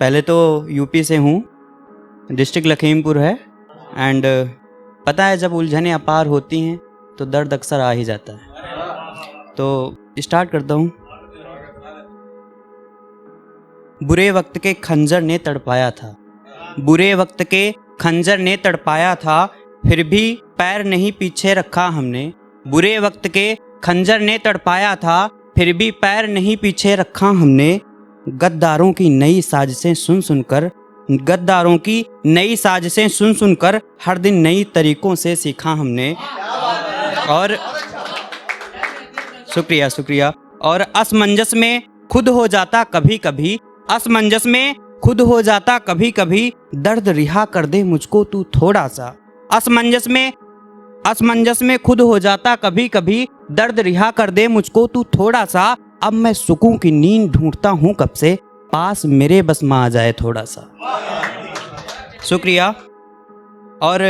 पहले तो यूपी से हूँ, डिस्ट्रिक्ट लखीमपुर है। एंड पता है जब उलझनें अपार होती हैं तो दर्द अक्सर आ ही जाता है। तो स्टार्ट करता हूँ। बुरे वक्त के खंजर ने तड़पाया था, बुरे वक्त के खंजर ने तड़पाया था, फिर भी पैर नहीं पीछे रखा हमने। बुरे वक्त के खंजर ने तड़पाया था, फिर भी पैर नहीं पीछे रखा हमने। गद्दारों की नई साजिशें सुन सुनकर, गद्दारों की नई साजिशें सुन सुनकर हर दिन नई तरीकों से सीखा हमने। और शुक्रिया शुक्रिया। और असमंजस में खुद हो जाता कभी कभी, असमंजस में खुद हो जाता कभी कभी, दर्द रिहा कर दे मुझको तू थोड़ा सा। असमंजस में खुद हो जाता कभी कभी, दर्द रिहा कर दे मुझको तू थोड़ा सा। अब मैं सुकून की नींद ढूंढता हूँ कब से, पास मेरे बस में आ जाए थोड़ा सा। शुक्रिया। और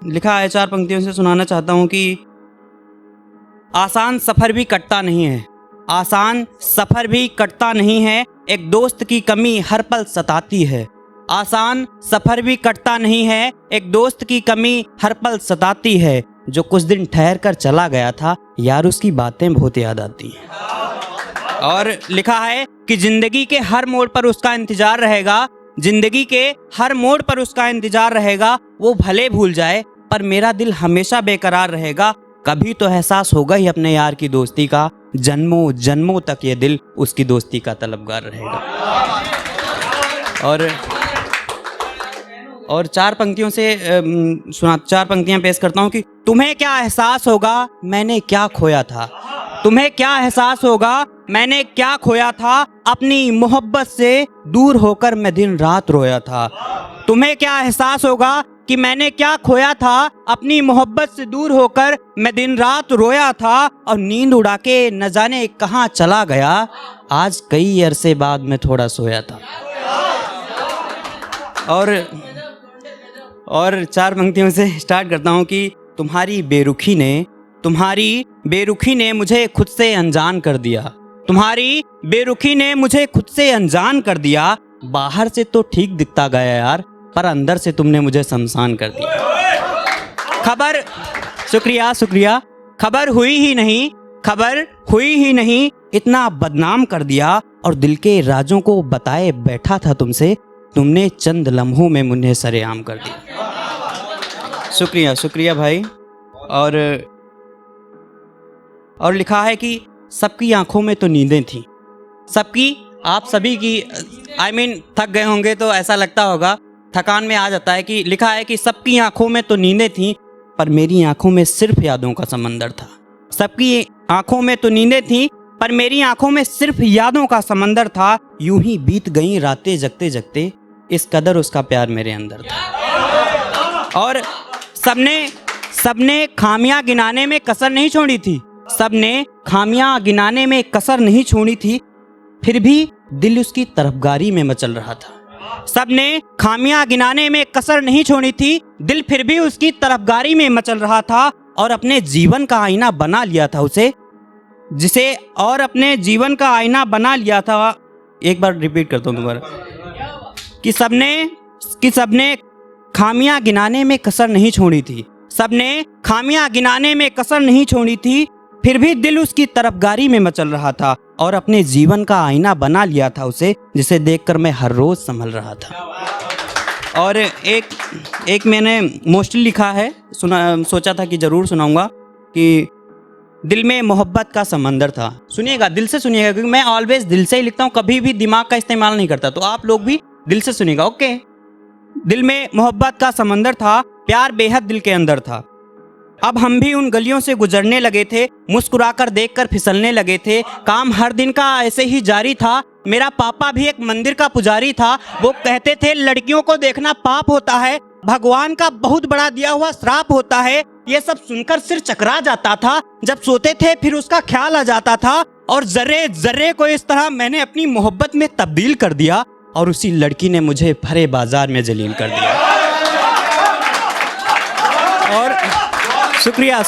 लिखा है 4 पंक्तियों से सुनाना चाहता हूँ कि आसान सफ़र भी कटता नहीं है, आसान सफ़र भी कटता नहीं है, एक दोस्त की कमी हर पल सताती है। आसान सफ़र भी कटता नहीं है, एक दोस्त की कमी हर पल सताती है। जो कुछ दिन ठहर कर चला गया था, यार उसकी बातें बहुत याद आती हैं। और लिखा है कि ज़िंदगी के हर मोड़ पर उसका इंतज़ार रहेगा, ज़िंदगी के हर मोड़ पर उसका इंतज़ार रहेगा। वो भले भूल जाए पर मेरा दिल हमेशा बेकरार रहेगा। कभी तो एहसास होगा ही अपने यार की दोस्ती का, जन्मों जन्मों तक ये दिल उसकी दोस्ती का तलबगार रहेगा। और 4 पंक्तियों से 4 पंक्तियां पेश करता हूँ कि तुम्हें क्या एहसास होगा मैंने क्या खोया था, तुम्हें क्या एहसास होगा मैंने क्या खोया था, अपनी मोहब्बत से दूर होकर मैं दिन रात रोया था। तुम्हें क्या एहसास होगा कि मैंने क्या खोया था, अपनी मोहब्बत से दूर होकर मैं दिन रात रोया था। और नींद उड़ा के न जाने कहाँ चला गया, आज कई अरसे बाद मैं थोड़ा सोया था। और 4 पंक्तियों से स्टार्ट करता हूँ कि तुम्हारी बेरुखी ने मुझे खुद से अनजान कर दिया, तुम्हारी बेरुखी ने मुझे खुद से अनजान कर दिया। बाहर से तो ठीक दिखता गया यार, पर अंदर से तुमने मुझे शमशान कर दिया। खबर शुक्रिया। खबर हुई ही नहीं, इतना बदनाम कर दिया। और दिल के राजों को बताए बैठा था तुमसे, तुमने चंद लम्हों में मुझे सरेआम कर दिया। शुक्रिया भाई। और लिखा है कि सबकी आंखों में तो नींदें थी, सबकी, आप सभी की, थक गए होंगे तो ऐसा लगता होगा, थकान में आ जाता है कि लिखा है कि सबकी आंखों में तो नींदें थीं, पर मेरी आंखों में सिर्फ यादों का समंदर था। सबकी आंखों में तो नींदें थीं, पर मेरी आंखों में सिर्फ यादों का समंदर था। यूं ही बीत गई रातें जगते जगते, इस कदर उसका प्यार मेरे अंदर था। और सबने खामियां गिनाने में कसर नहीं छोड़ी थी, सबने खामियां गिनाने में कसर नहीं छोड़ी थी, फिर भी दिल उसकी तरफगारी में मचल रहा था। सबने खामियां गिनाने में कसर नहीं छोड़ी थी, दिल फिर भी उसकी तरफगारी में मचल रहा था। और अपने जीवन का आईना बना लिया था अपने जीवन का आईना बना लिया था। एक बार रिपीट करता हूँ दोबारा कि सबने खामियां गिनाने में कसर नहीं छोड़ी थी, सबने खामियां गिनाने में कसर नहीं छोड़ी थी, फिर भी दिल उसकी तरफगारी में मचल रहा था। और अपने जीवन का आईना बना लिया था उसे, जिसे देखकर मैं हर रोज संभल रहा था। और एक मैंने मोस्टली लिखा है, सोचा था कि जरूर सुनाऊंगा कि दिल में मोहब्बत का समंदर था। सुनिएगा, दिल से सुनिएगा, क्योंकि मैं ऑलवेज दिल से ही लिखता हूँ, कभी भी दिमाग का इस्तेमाल नहीं करता, तो आप लोग भी दिल से सुनिएगा, ओके। दिल में मोहब्बत का समंदर था, प्यार बेहद दिल के अंदर था। अब हम भी उन गलियों से गुजरने लगे थे, मुस्कुराकर देखकर फिसलने लगे थे। काम हर दिन का ऐसे ही जारी था। मेरा पापा भी एक मंदिर का पुजारी था। वो कहते थे लड़कियों को देखना पाप होता है, भगवान का बहुत बड़ा दिया हुआ श्राप होता है। ये सब सुनकर सिर चकरा जाता था। जब सोते थे फिर उसका ख्याल आ जाता था। और जर्रे जर्रे को इस तरह मैंने अपनी मोहब्बत में तब्दील कर दिया, और उसी लड़की ने मुझे भरे बाजार में जलील कर दिया। और शुक्रिया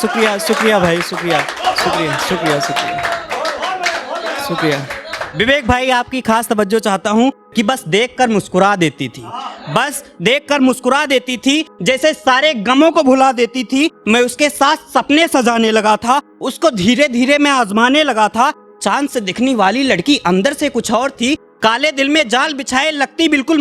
भाई, शुक्रिया। विवेक भाई, आपकी खास तवज्जो चाहता हूँ कि बस देखकर मुस्कुरा देती थी, बस देखकर मुस्कुरा देती थी, जैसे सारे गमों को भुला देती थी। मैं उसके साथ सपने सजाने लगा था, उसको धीरे धीरे मैं आजमाने लगा था। चांद से दिखने वाली लड़की अंदर से कुछ और थी, काले दिल में जाल बिछाए लगती बिल्कुल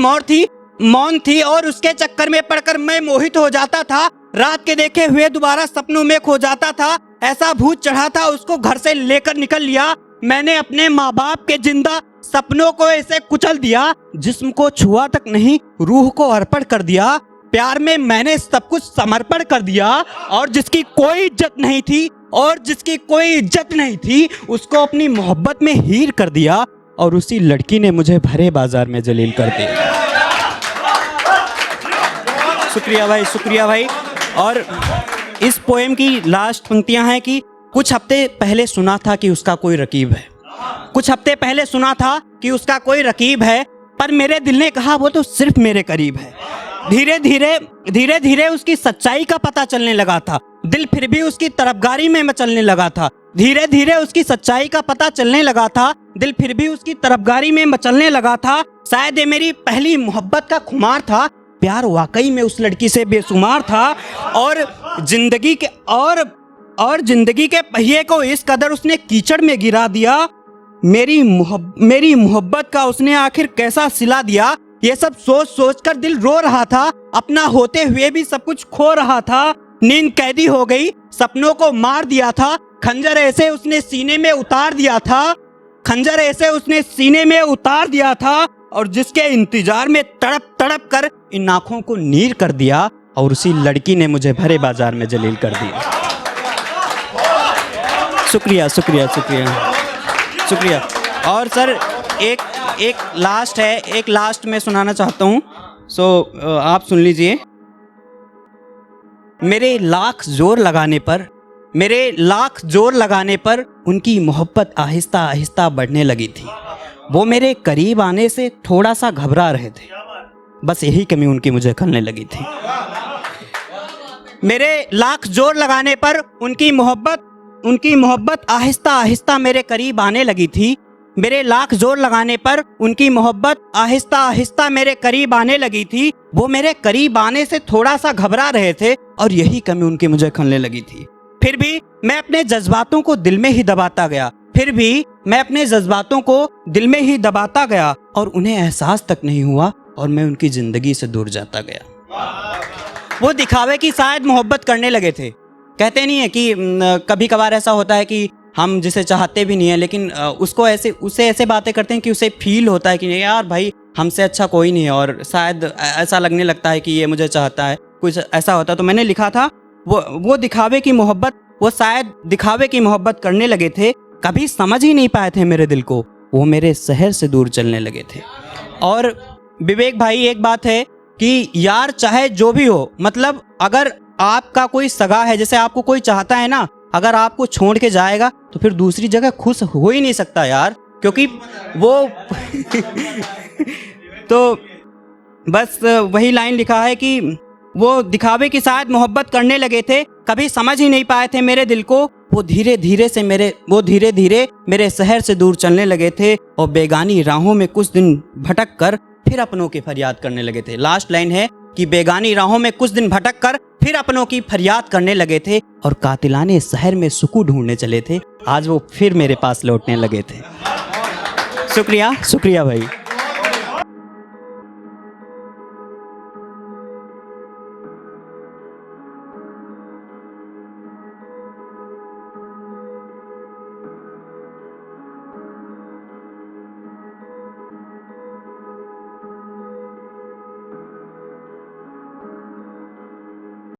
मौन थी और उसके चक्कर में पड़कर मैं मोहित हो जाता था। रात के देखे हुए दोबारा सपनों में खो जाता था। ऐसा भूत चढ़ा था, उसको घर से लेकर निकल लिया। मैंने अपने माँ बाप के जिंदा सपनों को ऐसे कुचल दिया, जिस्म को छुआ तक नहीं, रूह को अर्पण कर दिया। प्यार में मैंने सब कुछ समर्पण कर दिया और जिसकी कोई इज्जत नहीं थी उसको अपनी मोहब्बत में हीर कर दिया और उसी लड़की ने मुझे भरे बाजार में जलील कर दिया। शुक्रिया भाई। और इस पोएम की लास्ट पंक्तियां हैं कि कुछ हफ्ते पहले सुना था कि उसका कोई रकीब है, पर मेरे दिल ने कहा वो तो सिर्फ मेरे करीब है। धीरे धीरे उसकी सच्चाई का पता चलने लगा था, दिल फिर भी उसकी तरफदारी में मचलने लगा था। धीरे धीरे उसकी सच्चाई का पता चलने लगा था, दिल फिर भी उसकी तरफदारी में मचलने लगा था। शायद ये मेरी पहली मोहब्बत का खुमार था, प्यार वाकई में उस लड़की से बेशुमार था और जिंदगी के पहिए को इस कदर उसने कीचड़ में गिरा दिया। मेरी मोहब्बत का उसने आखिर कैसा सिला दिया। ये सब सोच कर दिल रो रहा था, अपना होते हुए भी सब कुछ खो रहा था। नींद कैदी हो गई, सपनों को मार दिया था, खंजर ऐसे उसने सीने में उतार दिया था और जिसके इंतजार में तड़प कर इन आंखों को नीर कर दिया और उसी लड़की ने मुझे भरे बाजार में जलील कर दिया। शुक्रिया। और सर एक लास्ट मैं सुनाना चाहता हूँ, आप सुन लीजिए। मेरे लाख जोर लगाने पर उनकी मोहब्बत आहिस्ता आहिस्ता बढ़ने लगी थी। वो मेरे करीब आने से थोड़ा सा घबरा रहे थे, बस यही कमी उनकी मुझे खलने लगी थी। मेरे लाख जोर लगाने पर उनकी मोहब्बत आहिस्ता आहिस्ता मेरे करीब आने लगी थी। मेरे लाख जोर लगाने पर उनकी मोहब्बत आहिस्ता आहिस्ता मेरे करीब आने लगी थी। वो मेरे करीब आने से थोड़ा सा घबरा रहे थे और यही कमी उनकी मुझे खलने लगी थी। फिर भी मैं अपने जज्बातों को दिल में ही दबाता गया और उन्हें एहसास तक नहीं हुआ और मैं उनकी जिंदगी से दूर जाता गया। वो दिखावे की शायद मोहब्बत करने लगे थे। कहते नहीं है कि कभी कभार ऐसा होता है कि हम जिसे चाहते भी नहीं है, लेकिन उसे ऐसे बातें करते हैं कि उसे फील होता है कि नहीं यार भाई हमसे अच्छा कोई नहीं है, और शायद ऐसा लगने लगता है कि ये मुझे चाहता है, कुछ ऐसा होता। तो मैंने लिखा था वो शायद दिखावे की मोहब्बत करने लगे थे, कभी समझ ही नहीं पाए थे मेरे दिल को, वो मेरे शहर से दूर चलने लगे थे। और विवेक भाई, एक बात है कि यार चाहे जो भी हो, मतलब अगर आपका कोई सगा है, जैसे आपको कोई चाहता है ना, अगर आपको छोड़ के जाएगा तो फिर दूसरी जगह खुश हो ही नहीं सकता यार, क्योंकि वो तो बस वही लाइन लिखा है कि वो दिखावे की शायद मोहब्बत करने लगे थे, कभी समझ ही नहीं पाए थे मेरे दिल को, वो धीरे धीरे मेरे शहर से दूर चलने लगे थे और बेगानी राहों में कुछ दिन भटक कर फिर अपनों की फरियाद करने लगे थे। लास्ट लाइन है कि बेगानी राहों में कुछ दिन भटक कर फिर अपनों की फरियाद करने लगे थे और कातिलाने शहर में सुकून ढूंढने चले थे, आज वो फिर मेरे पास लौटने लगे थे। शुक्रिया भाई।